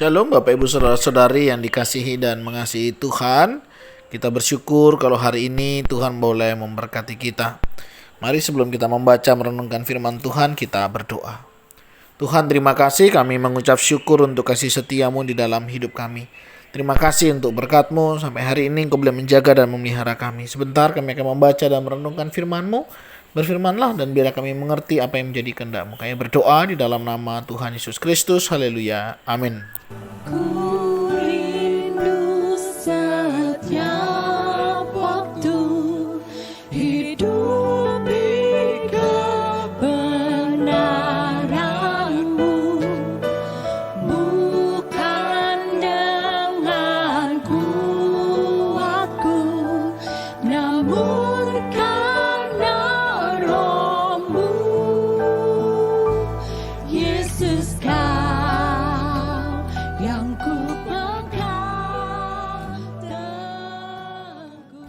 Shalom Bapak Ibu Saudara-saudari yang dikasihi dan mengasihi Tuhan. Kita bersyukur kalau hari ini Tuhan boleh memberkati kita. Mari sebelum kita membaca merenungkan firman Tuhan, kita berdoa. Tuhan, terima kasih, kami mengucap syukur untuk kasih setiamu di dalam hidup kami. Terima kasih untuk berkat-Mu, sampai hari ini Engkau boleh menjaga dan memelihara kami. Sebentar kami akan membaca dan merenungkan firman-Mu. Berfirmanlah dan biarlah kami mengerti apa yang menjadi kehendak-Mu. Kami berdoa di dalam nama Tuhan Yesus Kristus. Haleluya. Amin. Ku rindu setiap waktu hidup di kebenaran-Mu, bukan dengan kuatku, namun karena Roh-Mu. Yesus, yang ku pegang teguh.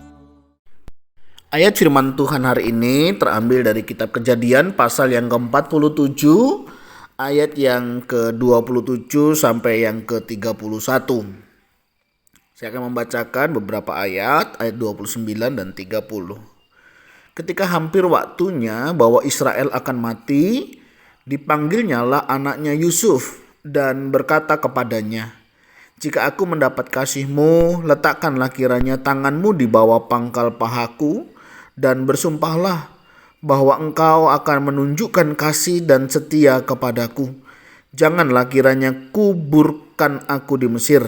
Ayat firman Tuhan hari ini terambil dari kitab Kejadian pasal yang ke-47 ayat yang ke-27 sampai yang ke-31. Saya akan membacakan beberapa ayat 29 dan 30. Ketika hampir waktunya bahwa Israel akan mati, dipanggilnyalah anaknya Yusuf dan berkata kepadanya, "Jika aku mendapat kasih-Mu, letakkanlah kiranya tangan-Mu di bawah pangkal pahaku, dan bersumpahlah bahwa Engkau akan menunjukkan kasih dan setia kepadaku. Janganlah kiranya kuburkan aku di Mesir,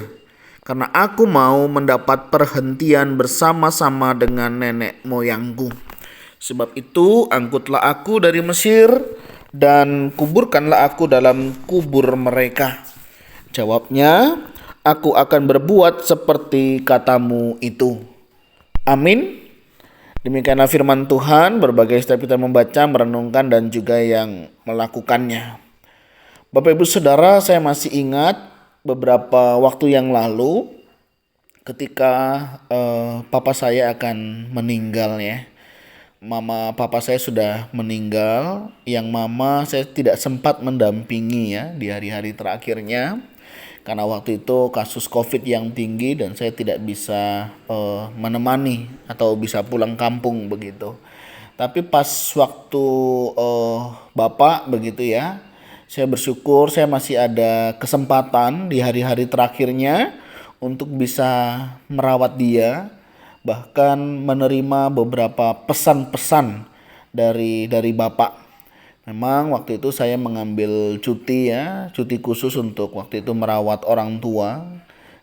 karena aku mau mendapat perhentian bersama-sama dengan nenek moyangku. Sebab itu angkutlah aku dari Mesir, dan kuburkanlah aku dalam kubur mereka." Jawabnya, "Aku akan berbuat seperti katamu itu." Amin. Demikianlah firman Tuhan. Berbagai setiap kita membaca, merenungkan, dan juga yang melakukannya. Bapak Ibu Saudara, saya masih ingat beberapa waktu yang lalu ketika papa saya akan meninggal ya. Mama papa saya sudah meninggal, yang mama saya tidak sempat mendampingi ya di hari-hari terakhirnya karena waktu itu kasus COVID yang tinggi dan saya tidak bisa menemani atau bisa pulang kampung begitu. Tapi pas waktu bapak begitu ya, saya bersyukur saya masih ada kesempatan di hari-hari terakhirnya untuk bisa merawat dia, bahkan menerima beberapa pesan-pesan dari Bapak. Memang waktu itu saya mengambil cuti ya, cuti khusus untuk waktu itu merawat orang tua.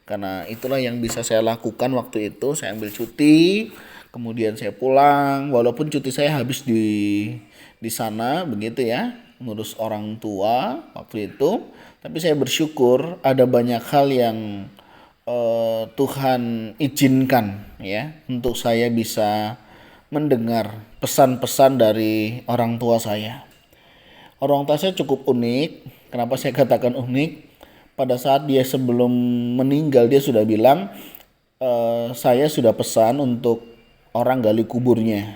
Karena itulah yang bisa saya lakukan waktu itu, saya ambil cuti, kemudian saya pulang. Walaupun cuti saya habis di sana begitu ya, ngurus orang tua waktu itu, tapi saya bersyukur ada banyak hal yang Tuhan izinkan ya untuk saya bisa mendengar pesan-pesan dari orang tua saya. Orang tua saya cukup unik. Kenapa saya katakan unik? Pada saat dia sebelum meninggal dia sudah bilang, saya sudah pesan untuk orang gali kuburnya.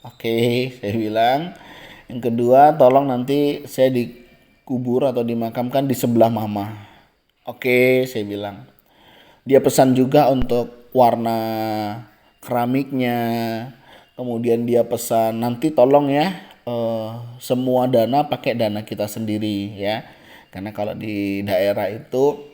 Oke, saya bilang. Yang kedua, tolong nanti saya dikubur atau dimakamkan di sebelah mama. Oke, saya bilang. Dia pesan juga untuk warna keramiknya. Kemudian dia pesan nanti tolong ya semua dana pakai dana kita sendiri ya. Karena kalau di daerah itu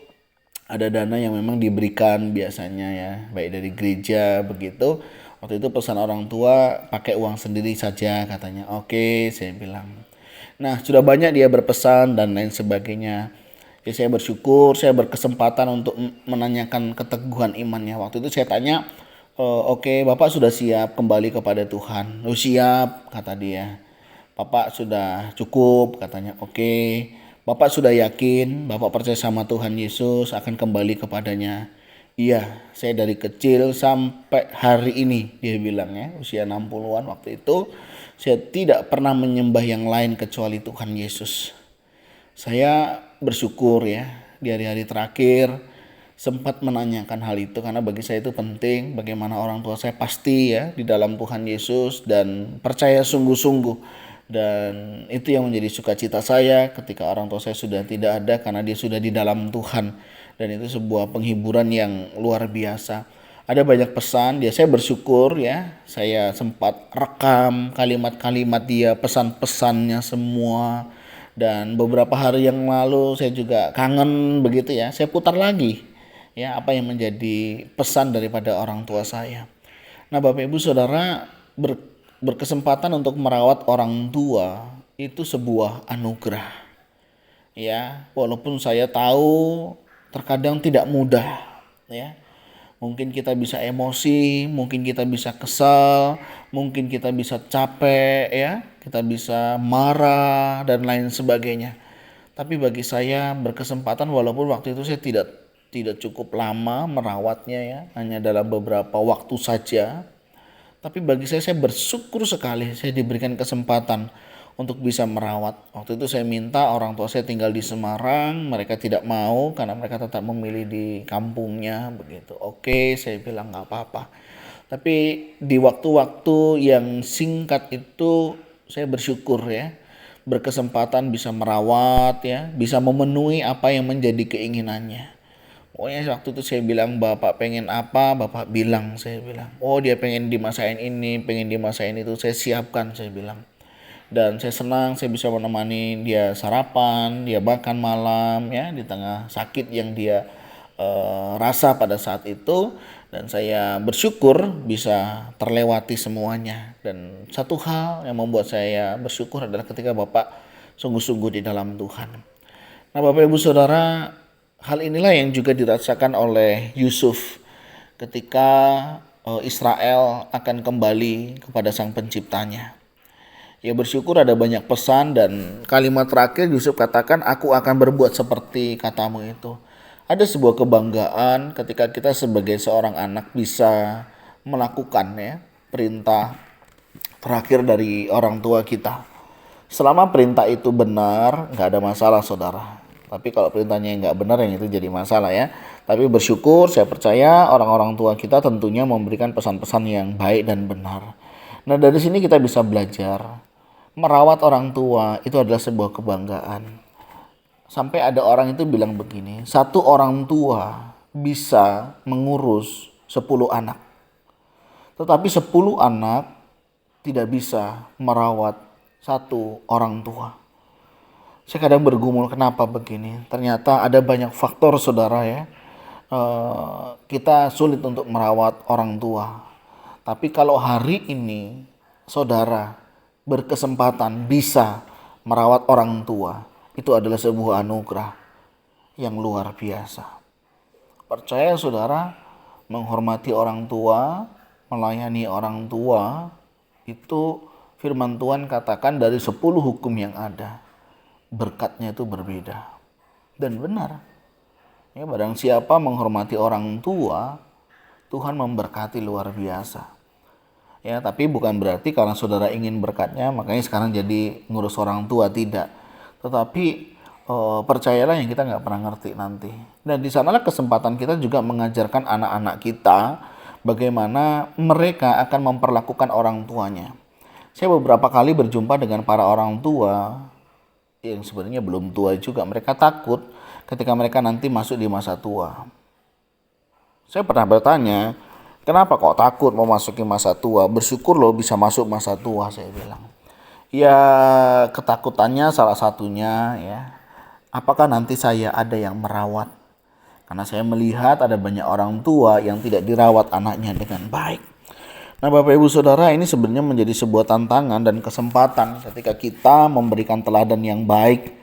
ada dana yang memang diberikan biasanya ya, baik dari gereja begitu. Waktu itu pesan orang tua pakai uang sendiri saja katanya. Oke, saya bilang. Nah, sudah banyak dia berpesan dan lain sebagainya. Jadi saya bersyukur, saya berkesempatan untuk menanyakan keteguhan imannya. Waktu itu saya tanya, "Oke, Bapak sudah siap kembali kepada Tuhan?" "Oh, siap," kata dia. "Bapak sudah cukup," katanya. "Oke, Bapak sudah yakin, Bapak percaya sama Tuhan Yesus akan kembali kepadanya?" "Iya, saya dari kecil sampai hari ini," dia bilang ya, usia 60-an waktu itu, "saya tidak pernah menyembah yang lain kecuali Tuhan Yesus." Saya bersyukur ya di hari-hari terakhir sempat menanyakan hal itu karena bagi saya itu penting bagaimana orang tua saya pasti ya di dalam Tuhan Yesus dan percaya sungguh-sungguh Dan itu yang menjadi sukacita saya ketika orang tua saya sudah tidak ada, karena dia sudah di dalam Tuhan. Dan itu sebuah penghiburan yang luar biasa. Ada banyak pesan, saya bersyukur ya, saya sempat rekam kalimat-kalimat dia, pesan-pesannya semua. Dan beberapa hari yang lalu saya juga kangen begitu ya, saya putar lagi ya apa yang menjadi pesan daripada orang tua saya. Nah, Bapak Ibu Saudara, berkesempatan untuk merawat orang tua itu sebuah anugerah. Ya, walaupun saya tahu terkadang tidak mudah ya. Mungkin kita bisa emosi, mungkin kita bisa kesal, mungkin kita bisa capek ya, kita bisa marah dan lain sebagainya. Tapi bagi saya berkesempatan, walaupun waktu itu saya tidak cukup lama merawatnya ya, hanya dalam beberapa waktu saja. Tapi bagi saya bersyukur sekali saya diberikan kesempatan untuk bisa merawat. Waktu itu saya minta orang tua saya tinggal di Semarang, mereka tidak mau karena mereka tetap memilih di kampungnya begitu. Oke, saya bilang nggak apa-apa. Tapi di waktu-waktu yang singkat itu saya bersyukur ya, berkesempatan bisa merawat ya, bisa memenuhi apa yang menjadi keinginannya. Pokoknya waktu itu saya bilang, bapak pengen apa, bapak bilang, saya bilang. Oh, dia pengen dimasain ini, pengen dimasain itu, saya siapkan, saya bilang. Dan saya senang saya bisa menemani dia sarapan, dia makan malam ya di tengah sakit yang dia rasa pada saat itu. Dan saya bersyukur bisa terlewati semuanya. Dan satu hal yang membuat saya bersyukur adalah ketika Bapak sungguh-sungguh di dalam Tuhan. Nah, Bapak Ibu Saudara, hal inilah yang juga dirasakan oleh Yusuf ketika Israel akan kembali kepada Sang Penciptanya. Ya, bersyukur ada banyak pesan, dan kalimat terakhir Yusuf katakan, aku akan berbuat seperti katamu itu. Ada sebuah kebanggaan ketika kita sebagai seorang anak bisa melakukan ya perintah terakhir dari orang tua kita. Selama perintah itu benar, nggak ada masalah saudara. Tapi kalau perintahnya nggak benar, yang itu jadi masalah ya. Tapi bersyukur, saya percaya orang-orang tua kita tentunya memberikan pesan-pesan yang baik dan benar. Nah, dari sini kita bisa belajar. Merawat orang tua itu adalah sebuah kebanggaan. Sampai ada orang itu bilang begini, satu orang tua bisa mengurus 10 anak. Tetapi 10 anak tidak bisa merawat satu orang tua. Saya kadang bergumul kenapa begini. Ternyata ada banyak faktor saudara ya. Kita sulit untuk merawat orang tua. Tapi kalau hari ini saudara berkesempatan bisa merawat orang tua, itu adalah sebuah anugerah yang luar biasa. Percaya saudara, menghormati orang tua, melayani orang tua, itu firman Tuhan katakan dari 10 hukum yang ada, berkatnya itu berbeda. Dan benar. Ya, barang siapa menghormati orang tua, Tuhan memberkati luar biasa. Ya, tapi bukan berarti karena saudara ingin berkatnya makanya sekarang jadi ngurus orang tua, tidak. Tetapi percayalah yang kita nggak pernah ngerti nanti. Dan di sanalah kesempatan kita juga mengajarkan anak-anak kita bagaimana mereka akan memperlakukan orang tuanya. Saya beberapa kali berjumpa dengan para orang tua yang sebenarnya belum tua juga. Mereka takut ketika mereka nanti masuk di masa tua. Saya pernah bertanya, kenapa kok takut memasuki masa tua? Bersyukur loh bisa masuk masa tua, saya bilang. Ya, ketakutannya salah satunya ya, apakah nanti saya ada yang merawat? Karena saya melihat ada banyak orang tua yang tidak dirawat anaknya dengan baik. Nah, Bapak Ibu Saudara, ini sebenarnya menjadi sebuah tantangan dan kesempatan ketika kita memberikan teladan yang baik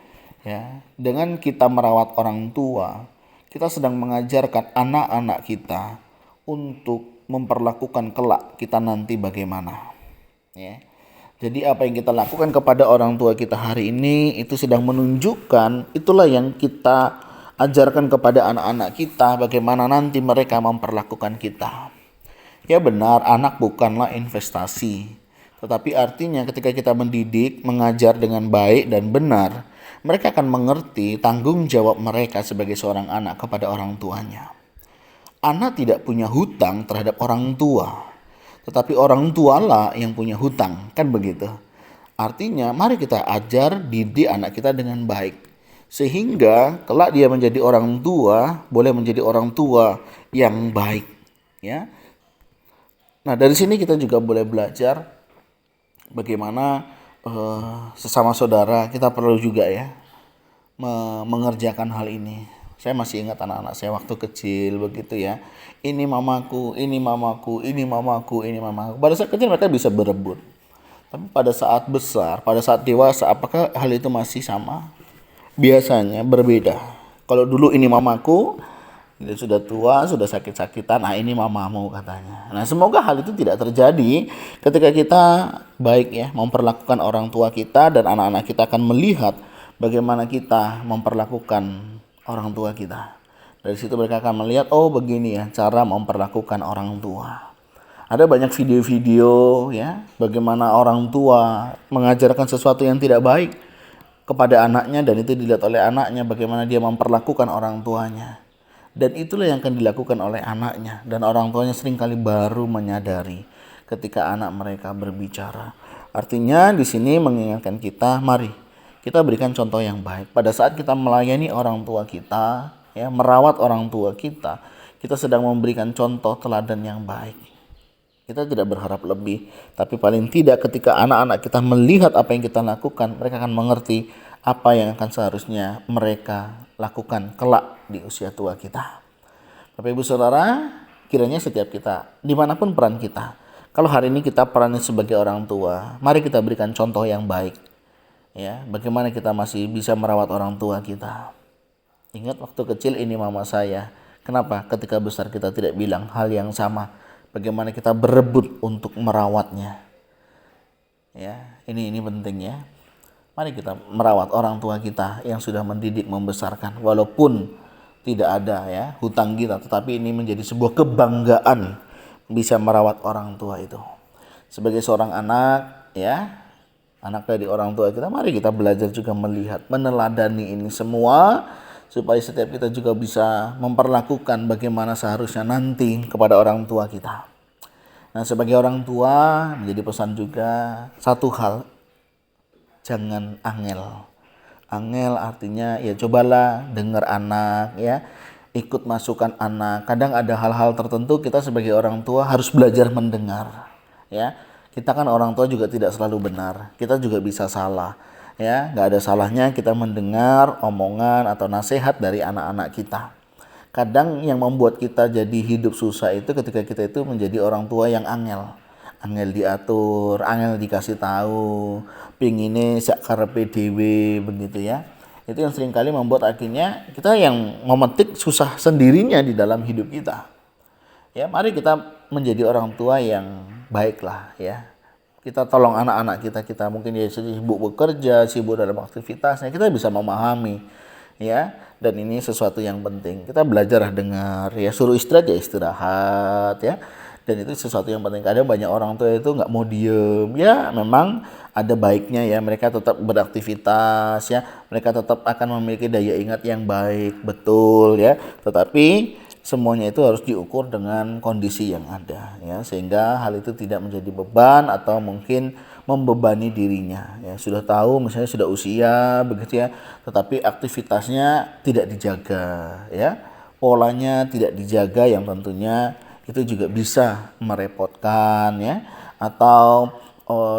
ya. Dengan kita merawat orang tua, kita sedang mengajarkan anak-anak kita untuk memperlakukan kelak kita nanti bagaimana ya. Jadi apa yang kita lakukan kepada orang tua kita hari ini itu sedang menunjukkan itulah yang kita ajarkan kepada anak-anak kita, bagaimana nanti mereka memperlakukan kita. Ya benar, anak bukanlah investasi, tetapi artinya ketika kita mendidik, mengajar dengan baik dan benar, mereka akan mengerti tanggung jawab mereka sebagai seorang anak kepada orang tuanya. Anak tidak punya hutang terhadap orang tua, tetapi orang tualah yang punya hutang, kan begitu. Artinya mari kita ajar didik anak kita dengan baik. Sehingga kelak dia menjadi orang tua, boleh menjadi orang tua yang baik, ya. Nah, dari sini kita juga boleh belajar bagaimana sesama saudara kita perlu juga ya mengerjakan hal ini. Saya masih ingat anak-anak saya waktu kecil begitu ya. Ini mamaku, ini mamaku, ini mamaku, ini mamaku. Pada saat kecil mereka bisa berebut. Tapi pada saat besar, pada saat dewasa, apakah hal itu masih sama? Biasanya berbeda. Kalau dulu ini mamaku, dia sudah tua, sudah sakit-sakitan, nah ini mamamu katanya. Nah, semoga hal itu tidak terjadi ketika kita baik ya memperlakukan orang tua kita, dan anak-anak kita akan melihat bagaimana kita memperlakukan orang tua kita. Dari situ mereka akan melihat, oh begini ya cara memperlakukan orang tua. Ada banyak video-video ya bagaimana orang tua mengajarkan sesuatu yang tidak baik kepada anaknya, dan itu dilihat oleh anaknya bagaimana dia memperlakukan orang tuanya. Dan itulah yang akan dilakukan oleh anaknya, dan orang tuanya seringkali baru menyadari ketika anak mereka berbicara. Artinya di sini mengingatkan kita, mari kita berikan contoh yang baik. Pada saat kita melayani orang tua kita, ya, merawat orang tua kita sedang memberikan contoh teladan yang baik. Kita tidak berharap lebih, tapi paling tidak ketika anak-anak kita melihat apa yang kita lakukan, mereka akan mengerti apa yang akan seharusnya mereka lakukan kelak di usia tua kita. Bapak Ibu Saudara, kiranya setiap kita, dimanapun peran kita, kalau hari ini kita perannya sebagai orang tua, mari kita berikan contoh yang baik. Ya, bagaimana kita masih bisa merawat orang tua kita. Ingat waktu kecil ini mama saya. Kenapa? Ketika besar kita tidak bilang hal yang sama. Bagaimana kita berebut untuk merawatnya. Ya, ini penting ya. Mari kita merawat orang tua kita yang sudah mendidik, membesarkan, walaupun tidak ada ya hutang kita, tetapi ini menjadi sebuah kebanggaan bisa merawat orang tua itu. Sebagai seorang anak ya, anak dari orang tua kita, mari kita belajar juga melihat, meneladani ini semua, supaya setiap kita juga bisa memperlakukan bagaimana seharusnya nanti kepada orang tua kita. Nah, sebagai orang tua menjadi pesan juga satu hal, jangan angel. Angel artinya ya cobalah dengar anak ya, ikut masukan anak. Kadang ada hal-hal tertentu kita sebagai orang tua harus belajar mendengar ya. Kita kan orang tua juga tidak selalu benar, kita juga bisa salah ya. Nggak ada salahnya kita mendengar omongan atau nasihat dari anak-anak kita. Kadang yang membuat kita jadi hidup susah itu ketika kita itu menjadi orang tua yang angel. Angel diatur, angel dikasih tahu, pingine sak karepe dhewe begitu ya. Itu yang seringkali membuat akhirnya kita yang memetik susah sendirinya di dalam hidup kita. Ya, mari kita menjadi orang tua yang baiklah ya. Kita tolong anak-anak kita mungkin dia sibuk bekerja, sibuk dalam aktivitasnya, kita bisa memahami ya. Dan ini sesuatu yang penting. Kita belajar dengar ya, suruh istirahat ya istirahat ya. Dan itu sesuatu yang penting. Kadang banyak orang tua itu nggak mau diem ya, memang ada baiknya ya, mereka tetap beraktivitas ya, mereka tetap akan memiliki daya ingat yang baik, betul ya. Tetapi semuanya itu harus diukur dengan kondisi yang ada ya, sehingga hal itu tidak menjadi beban atau mungkin membebani dirinya ya. Sudah tahu misalnya sudah usia begitu ya, tetapi aktivitasnya tidak dijaga ya, polanya tidak dijaga, yang tentunya itu juga bisa merepotkan ya, atau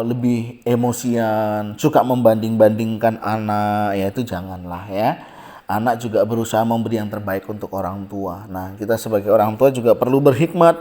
lebih emosian, suka membanding-bandingkan anak ya, itu janganlah ya. Anak juga berusaha memberi yang terbaik untuk orang tua. Nah, kita sebagai orang tua juga perlu berhikmat.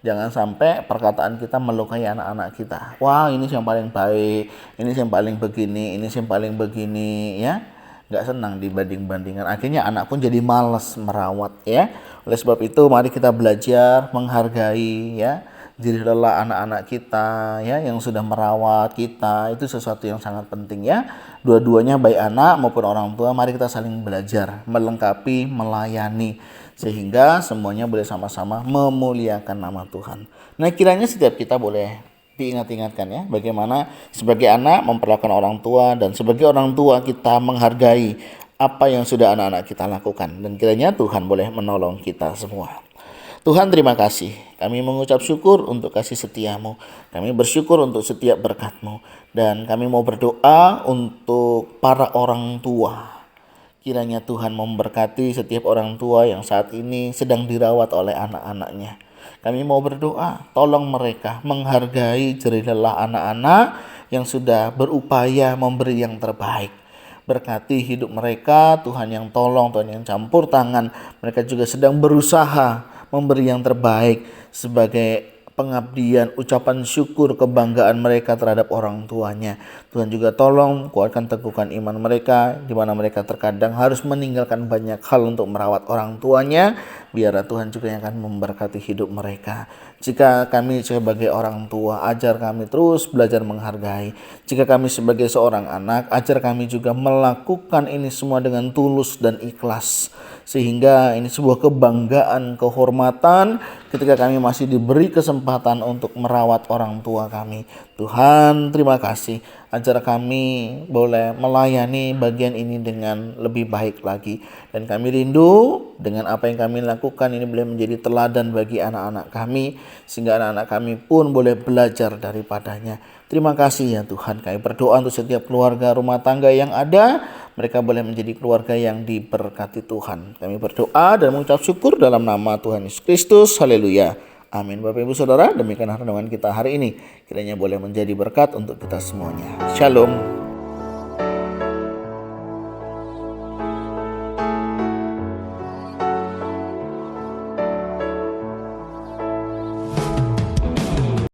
Jangan sampai perkataan kita melukai anak-anak kita. Wah, ini yang paling baik, ini yang paling begini, ini yang paling begini ya. Nggak senang dibanding-bandingkan. Akhirnya anak pun jadi malas merawat ya. Oleh sebab itu mari kita belajar menghargai ya diri lelah anak-anak kita ya yang sudah merawat kita. Itu sesuatu yang sangat penting ya. Dua-duanya baik anak maupun orang tua, mari kita saling belajar, melengkapi, melayani, sehingga semuanya boleh sama-sama memuliakan nama Tuhan. Nah, kiranya setiap kita boleh diingat-ingatkan ya, bagaimana sebagai anak memperlakukan orang tua, dan sebagai orang tua kita menghargai apa yang sudah anak-anak kita lakukan. Dan kiranya Tuhan boleh menolong kita semua. Tuhan terima kasih, kami mengucap syukur untuk kasih setiamu, kami bersyukur untuk setiap berkat-Mu, dan kami mau berdoa untuk para orang tua. Kiranya Tuhan memberkati setiap orang tua yang saat ini sedang dirawat oleh anak-anaknya. Kami mau berdoa, tolong mereka menghargai jerih lelah anak-anak yang sudah berupaya memberi yang terbaik. Berkati hidup mereka, Tuhan yang tolong, Tuhan yang campur tangan. Mereka juga sedang berusaha memberi yang terbaik sebagai pengabdian, ucapan syukur, kebanggaan mereka terhadap orang tuanya. Tuhan juga tolong kuatkan teguhkan iman mereka, di mana mereka terkadang harus meninggalkan banyak hal untuk merawat orang tuanya. Biarlah Tuhan juga yang akan memberkati hidup mereka. Jika kami sebagai orang tua, ajar kami terus belajar menghargai. Jika kami sebagai seorang anak, ajar kami juga melakukan ini semua dengan tulus dan ikhlas. Sehingga ini sebuah kebanggaan, kehormatan ketika kami masih diberi kesempatan untuk merawat orang tua kami. Tuhan terima kasih, ajar kami boleh melayani bagian ini dengan lebih baik lagi. Dan kami rindu dengan apa yang kami lakukan ini boleh menjadi teladan bagi anak-anak kami, sehingga anak-anak kami pun boleh belajar daripadanya. Terima kasih ya Tuhan, kami berdoa untuk setiap keluarga rumah tangga yang ada, mereka boleh menjadi keluarga yang diberkati Tuhan. Kami berdoa dan mengucap syukur dalam nama Tuhan Yesus Kristus. Haleluya. Amin. Bapak Ibu Saudara, demikian renungan kita hari ini. Kiranya boleh menjadi berkat untuk kita semuanya. Shalom.